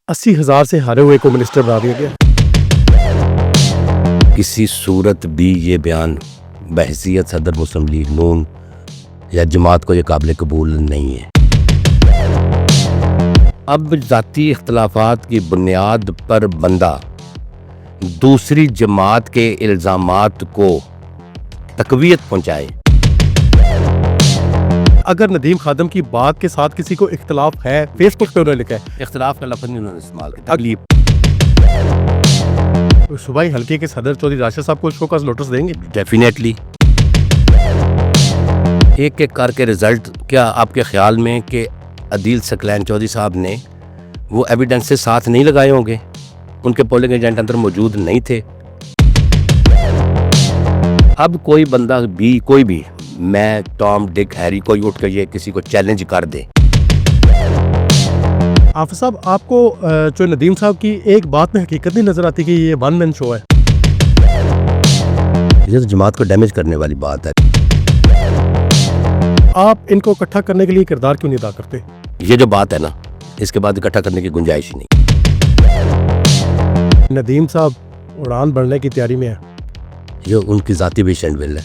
80,000 سے ہارے ہوئے کو منسٹر بنا دیا گیا۔ کسی صورت بھی یہ بیان بحیثیت صدر مسلم لیگ نون یا جماعت کو یہ قابل قبول نہیں ہے۔ اب ذاتی اختلافات کی بنیاد پر بندہ دوسری جماعت کے الزامات کو تقویت پہنچائے۔ اگر ندیم خادم کی بات کے ساتھ کسی کو اختلاف ہے، فیس بک پہ انہوں نے لکھا ہے، اختلاف کا لفظ نہیں انہوں نے استعمال کیا، تکلیف۔ صوبائی حلقے کے صدر چودھری راشد صاحب کو شوکاز نوٹس دیں گے؟ ڈیفینیٹلی ایک ایک کر کے رزلٹ، کیا آپ کے خیال میں کہ عدیل ثقلین چودھری صاحب نے وہ ایویڈنس سے ساتھ نہیں لگائے ہوں گے؟ ان کے پولنگ ایجنٹ اندر موجود نہیں تھے۔ اب کوئی بندہ بھی، کوئی بھی، میں ٹام ڈک ہیری، کوئی اٹھ کے یہ کسی کو چیلنج کر دے۔ حافظ صاحب، آپ کو جو ندیم صاحب کی ایک بات میں حقیقت نہیں نظر آتی کہ یہ ون مین شو ہے؟ یہ تو جماعت کو ڈیمیج کرنے والی بات ہے۔ آپ ان کو اکٹھا کرنے کے لیے کردار کیوں نہیں ادا کرتے؟ یہ جو بات ہے نا، اس کے بعد اکٹھا کرنے کی گنجائش ہی نہیں۔ ندیم صاحب اڑان بڑھنے کی تیاری میں ہے۔ یہ ان کی ذاتی وش اینڈ ول ہے۔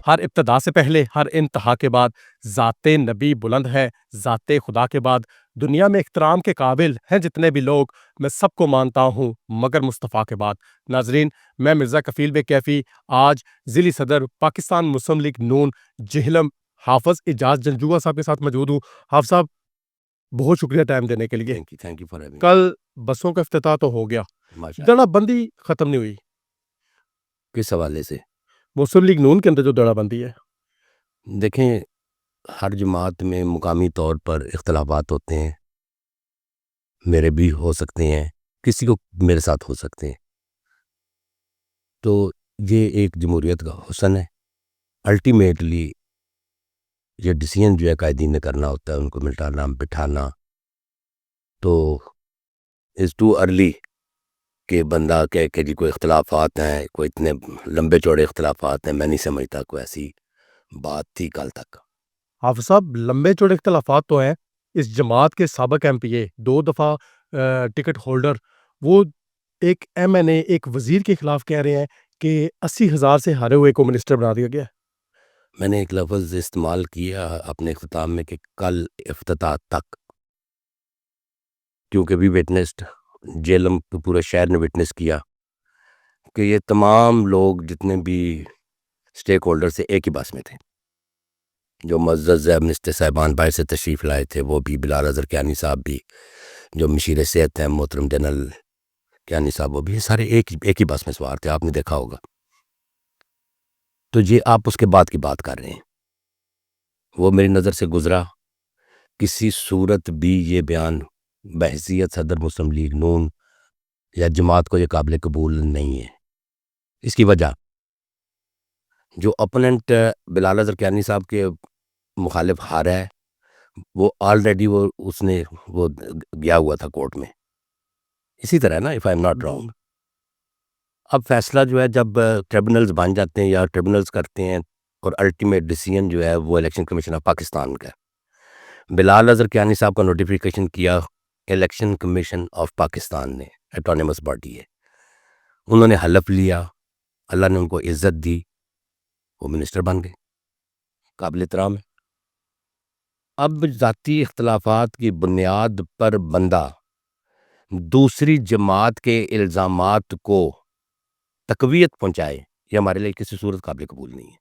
ہر ابتدا سے پہلے، ہر انتہا کے بعد ذات نبی بلند ہے، ذات خدا کے بعد دنیا میں احترام کے قابل ہیں جتنے بھی لوگ، میں سب کو مانتا ہوں مگر مصطفیٰ کے بعد۔ ناظرین، میں مرزا کفیل بے کیفی آج ضلعی صدر پاکستان مسلم لیگ نون جہلم حافظ اعجاز جنجوعہ صاحب کے ساتھ موجود ہوں۔ حافظ صاحب، بہت شکریہ ٹائم دینے کے لیے۔ Thank you for having. کل بسوں کا افتتاح تو ہو گیا، دڑا بندی ختم نہیں ہوئی۔ کس حوالے سے؟ مسلم لیگ نون کے اندر جو دڑا بندی ہے، دیکھیں، ہر جماعت میں مقامی طور پر اختلافات ہوتے ہیں، میرے بھی ہو سکتے ہیں، کسی کو میرے ساتھ ہو سکتے ہیں، تو یہ ایک جمہوریت کا حسن ہے۔ الٹیمیٹلی یہ ڈیسیژن جو ہے قائدین نے کرنا ہوتا ہے، ان کو ملٹانا بٹھانا، تو از ٹو ارلی کہ بندہ کہے کہ جی کوئی اختلافات ہیں، کوئی اتنے لمبے چوڑے اختلافات ہیں، میں نہیں سمجھتا کوئی ایسی بات تھی کل تک۔ حافظ صاحب، لمبے چوڑے اختلافات تو ہیں۔ اس جماعت کے سابق ایم پی اے، 2 دفعہ ٹکٹ ہولڈر، وہ ایک ایم این اے، ایک وزیر کے خلاف کہہ رہے ہیں کہ 80,000 سے ہارے ہوئے کو منسٹر بنا دیا گیا۔ میں نے ایک لفظ استعمال کیا اپنے اختتام میں کہ کل افتتاح تک، کیونکہ بھی وٹنسڈ، جیلم پورے شہر نے وٹنس کیا کہ یہ تمام لوگ جتنے بھی سٹیک ہولڈر سے ایک ہی بس میں تھے۔ جو معزز منسٹر صاحبان باہر سے تشریف لائے تھے، وہ بھی بلال اظہر کیانی صاحب بھی، جو مشیر صحت ہیں محترم جنرل کیانی صاحب، وہ بھی سارے ایک ہی بس میں سوار تھے، آپ نے دیکھا ہوگا۔ تو یہ آپ اس کے بعد کی بات کر رہے ہیں، وہ میری نظر سے گزرا۔ کسی صورت بھی یہ بیان بحیثیت صدر مسلم لیگ نون یا جماعت کو یہ قابل قبول نہیں ہے۔ اس کی وجہ، جو اپوننٹ بلال اظہر کیانی صاحب کے مخالف ہارا ہے، وہ آلریڈی اس نے گیا ہوا تھا کورٹ میں، اسی طرح نا، if I'm not wrong۔ اب فیصلہ جو ہے جب ٹریبونلز بن جاتے ہیں یا ٹریبونلز کرتے ہیں، اور الٹیمیٹ ڈیسیژن جو ہے وہ الیکشن کمیشن آف پاکستان کا ہے۔ بلال اظہر کیانی صاحب کا نوٹیفیکیشن کیا الیکشن کمیشن آف پاکستان نے، ایٹونیمس باڈی ہے، انہوں نے حلف لیا، اللہ نے ان کو عزت دی، وہ منسٹر بن گئے، قابل احترام ہے۔ اب ذاتی اختلافات کی بنیاد پر بندہ دوسری جماعت کے الزامات کو تقویت پہنچائے، یہ ہمارے لیے کسی صورت قابل قبول نہیں ہے۔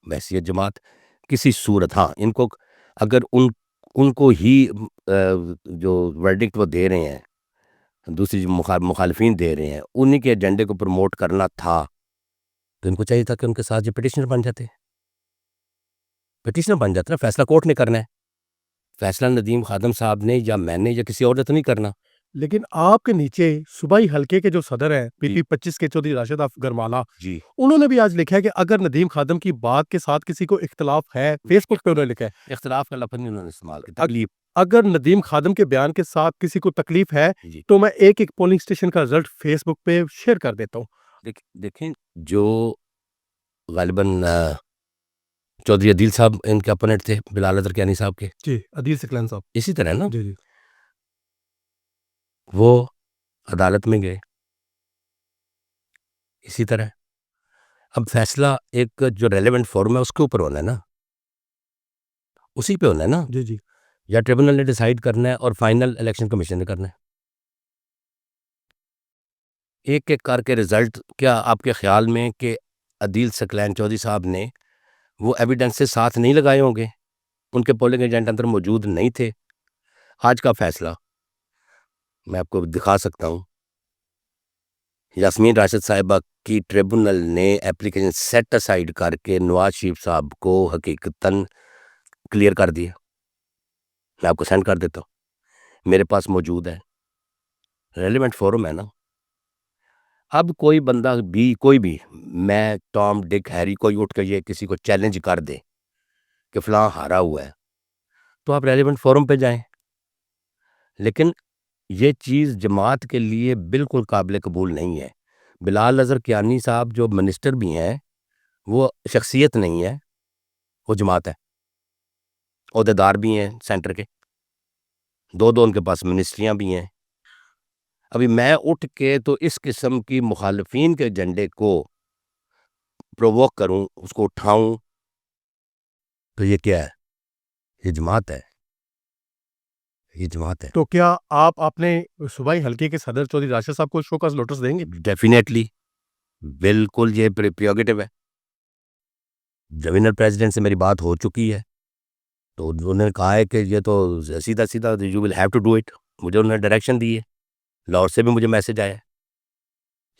بحیثیت جماعت کسی صورت، ہاں، ان کو اگر ان کو ہی جو ورڈکٹ وہ دے رہے ہیں، دوسری مخالفین دے رہے ہیں، انہی کے ایجنڈے کو پروموٹ کرنا تھا، تو ان کو چاہیے تھا کہ ان کے ساتھ یہ پٹیشنر بن جاتے، نا۔ فیصلہ کورٹ نے کرنا ہے، فیصلہ ندیم خادم صاحب نے یا میں نے یا کسی اور نے تو نہیں کرنا۔ لیکن آپ کے نیچے صوبائی حلقے کے جو صدر ہیں پی پی 25 کے چودھری راشد گرمالا، جی، انہوں نے بھی آج لکھا ہے کہ اگر ندیم خادم کی بات کے ساتھ کسی کو اختلاف ہے، فیس بک پہ انہوں نے لکھا ہے، اختلاف کا لفظ نہیں انہوں نے استعمال کیا، تکلیف۔ اگر ندیم خادم کے بیان کے ساتھ کسی کو تکلیف ہے جی، تو میں ایک پولنگ اسٹیشن کا رزلٹ فیس بک پہ شیئر کر دیتا ہوں۔ دیکھیں، جو غالباً چودھری عدیل صاحب ان کے اپوننٹ تھے بلال اظہر کیانی صاحب کے. جی عدیل سکلین صاحب. اسی طرح نا جی جی وہ عدالت میں گئے. اسی طرح اب فیصلہ ایک جو ریلیونٹ فورم ہے اس کے اوپر ہونا ہے نا, اسی پہ ہونا ہے نا. جی جی یا ٹریبونل نے ڈیسائیڈ کرنا ہے اور فائنل الیکشن کمیشن نے کرنا ہے. ایک ایک کر کے رزلٹ کیا آپ کے خیال میں کہ عدیل سکلین چودھری صاحب نے وہ ایویڈنس سے ساتھ نہیں لگائے ہوں گے؟ ان کے پولنگ ایجنٹ اندر موجود نہیں تھے. آج کا فیصلہ میں آپ کو دکھا سکتا ہوں. یاسمین راشد صاحبہ کی ٹریبونل نے اپلیکیشن سیٹ اسائیڈ کر کے نواز شریف صاحب کو حقیقتاً کلیئر کر دیا. میں آپ کو سینڈ کر دیتا ہوں, میرے پاس موجود ہے, ریلیونٹ فورم ہے نا. اب کوئی بندہ بھی, کوئی بھی, میں ٹام ڈک ہیری کوئی اٹھ کے یہ کسی کو چیلنج کر دے کہ فلاں ہارا ہوا ہے تو آپ ریلیونٹ فورم پہ جائیں. لیکن یہ چیز جماعت کے لیے بالکل قابل قبول نہیں ہے. بلال اظہر کیانی صاحب جو منسٹر بھی ہیں وہ شخصیت نہیں ہے, وہ جماعت ہے. عہدیدار بھی ہیں سینٹر کے, دو ان کے پاس منسٹریاں بھی ہیں. ابھی میں اٹھ کے تو اس قسم کی مخالفین کے ایجنڈے کو پرووک کروں, اس کو اٹھاؤں, تو یہ کیا ہے؟ یہ جماعت ہے, یہ جماعت ہے. تو کیا آپ اپنے صوبائی حلقے کے صدر چودھری راشد صاحب کو شو کاز نوٹس دیں گے؟ ڈیفینیٹلی, بالکل, یہ پریروگیٹو ہے. گورنر پریزیڈنٹ سے میری بات ہو چکی ہے تو انہوں نے کہا ہے کہ یہ تو سیدھا سیدھا you will have to do it. مجھے انہوں نے ڈائریکشن دی ہے, لاہور سے بھی مجھے میسج آیا ہے.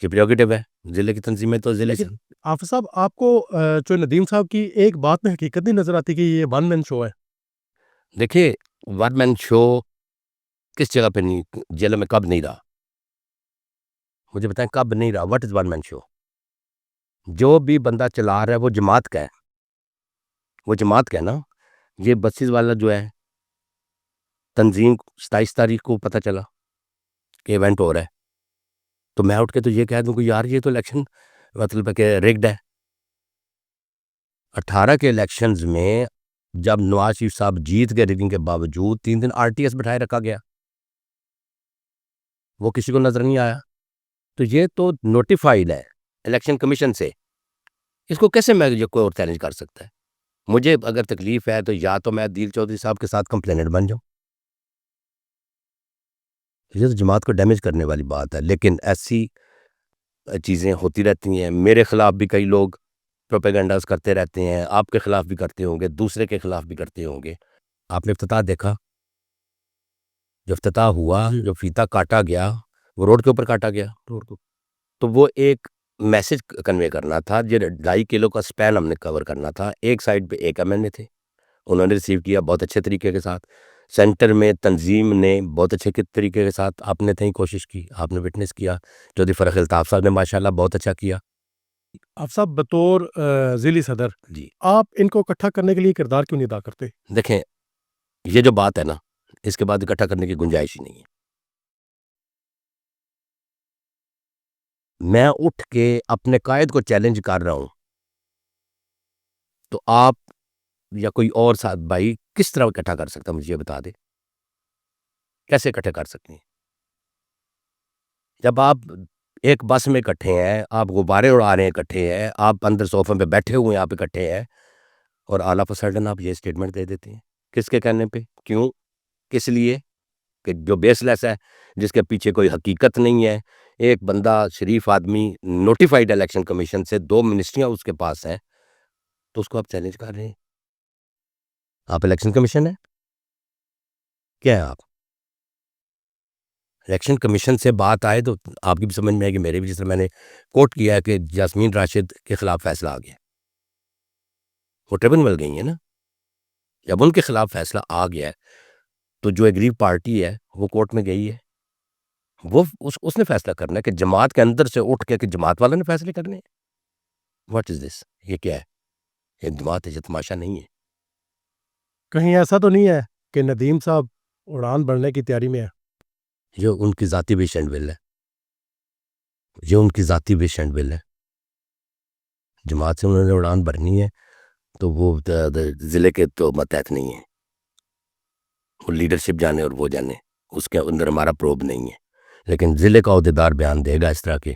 یہ پریروگیٹو ہے, ضلع کی تنظیمیں تو ضلع سے. آفر صاحب آپ کو جو ندیم صاحب کی ایک بات میں حقیقت نہیں نظر آتی کہ یہ ون مین شو ہے؟ دیکھیے ون مین شو کس جگہ پہ نہیں, جیلوں میں کب نہیں رہا؟ مجھے بتائیں کب نہیں رہا؟ واٹ از ون مین شو؟ جو بھی بندہ چلا رہا ہے وہ جماعت کا ہے, وہ جماعت کا ہے نا. یہ بسیز والا جو ہے تنظیم 27 تاریخ کو پتہ چلا کہ ایونٹ ہو رہا ہے, تو میں اٹھ کے تو یہ کہہ دوں کہ یار یہ تو الیکشن مطلب ہے کہ ریگڈ ہے. 18 کے الیکشنز میں جب نواز شریف صاحب جیت گئے ریگنگ کے باوجود 3 دن RTS بٹھائے رکھا گیا, وہ کسی کو نظر نہیں آیا. تو یہ تو نوٹیفائیڈ ہے الیکشن کمیشن سے, اس کو کیسے میں یہ کوئی اور چیلنج کر سکتا ہے؟ مجھے اگر تکلیف ہے تو یا تو میں عدیل چودھری صاحب کے ساتھ کمپلیننٹ بن جاؤں, یہ تو جماعت کو ڈیمیج کرنے والی بات ہے. لیکن ایسی چیزیں ہوتی رہتی ہیں, میرے خلاف بھی کئی لوگ پروپیگنڈاز کرتے رہتے ہیں, آپ کے خلاف بھی کرتے ہوں گے, دوسرے کے خلاف بھی کرتے ہوں گے. آپ نے افتتاح دیکھا, جو افتتاح ہوا, جو فیتا کاٹا گیا وہ روڈ کے اوپر کاٹا گیا, روڈ کو, تو وہ ایک میسج کنوے کرنا تھا. جو 2.5 کلو کا سپین ہم نے کور کرنا تھا. ایک سائڈ پہ ایک MNA تھے, انہوں نے ریسیو کیا بہت اچھے طریقے کے ساتھ. سینٹر میں تنظیم نے بہت اچھے طریقے کے ساتھ آپ نے تھیں کوشش کی, آپ نے وٹنس کیا. چودھری فرخ الطاف صاحب نے ماشاءاللہ بہت اچھا کیا. آپ صاحب بطور ضلعی صدر جی آپ ان کو اکٹھا کرنے کے لیے کردار کیوں نہیں ادا کرتے؟ دیکھیں, یہ جو بات ہے نا, اس کے بعد اکٹھا کرنے کی گنجائش ہی نہیں ہے. میں اٹھ کے اپنے قائد کو چیلنج کر رہا ہوں, تو آپ یا کوئی اور ساتھ بھائی کس طرح اکٹھا کر سکتا ہے؟ مجھے بتا دے, کیسے اکٹھے کر سکتے ہیں؟ جب آپ ایک بس میں اکٹھے ہیں, آپ غبارے اڑا رہے ہیں اکٹھے ہیں, آپ اندر صوفے پہ بیٹھے ہوئے ہیں, آپ اکٹھے ہیں, اور آل آف سڈن آپ یہ اسٹیٹمنٹ دے دیتے ہیں. کس کے کہنے پہ؟ کیوں؟ کس لیے؟ کہ جو بیس لیس ہے, جس کے پیچھے کوئی حقیقت نہیں ہے. ایک بندہ شریف آدمی نوٹیفائڈ الیکشن کمیشن سے, 2 منسٹریاں اس کے پاس ہیں, تو اس کو آپ چیلنج کر رہے ہیں. آپ الیکشن کمیشن ہے کیا ہے؟ آپ الیکشن کمیشن سے بات آئے تو آپ کی بھی سمجھ میں آئے گی, میرے بھی, جس طرح میں نے کوٹ کیا ہے کہ یاسمین راشد کے خلاف فیصلہ آ گیا, وہ ٹریبونل گئی ہیں نا. جب ان کے خلاف فیصلہ آ گیا ہے تو جو ایگریو پارٹی ہے وہ کورٹ میں گئی ہے, وہ اس نے فیصلہ کرنا ہے کہ جماعت کے اندر سے اٹھ کے کہ جماعت والوں نے فیصلے کرنے ہیں. واٹ از دس؟ یہ کیا ہے؟ یہ جماعت ہے, یہ تماشا نہیں ہے. کہیں ایسا تو نہیں ہے کہ ندیم صاحب اڑان بڑھنے کی تیاری میں ہے؟ جو ان کی ذاتی وش اینڈ ول ہے, جو ان کی ذاتی وش اینڈ ول ہے. جماعت سے انہوں نے اڑان بھرنی ہے تو وہ ضلع کے تو ماتحت نہیں ہیں، وہ لیڈرشپ جانے اور وہ جانے، اس کے اندر ہمارا پروب نہیں ہے، لیکن ضلع کا عہدیدار بیان دے گا اس طرح کے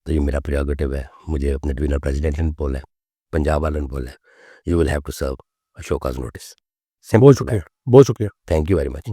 تو یہ میرا پریروگیٹو ہے. مجھے اپنے ڈوینر پریزیڈنٹ نے بولا ہے، پنجاب والوں نے بولا ہے you will have to serve show cause notice. بہت شکریہ، بہت شکریہ. Thank you very much.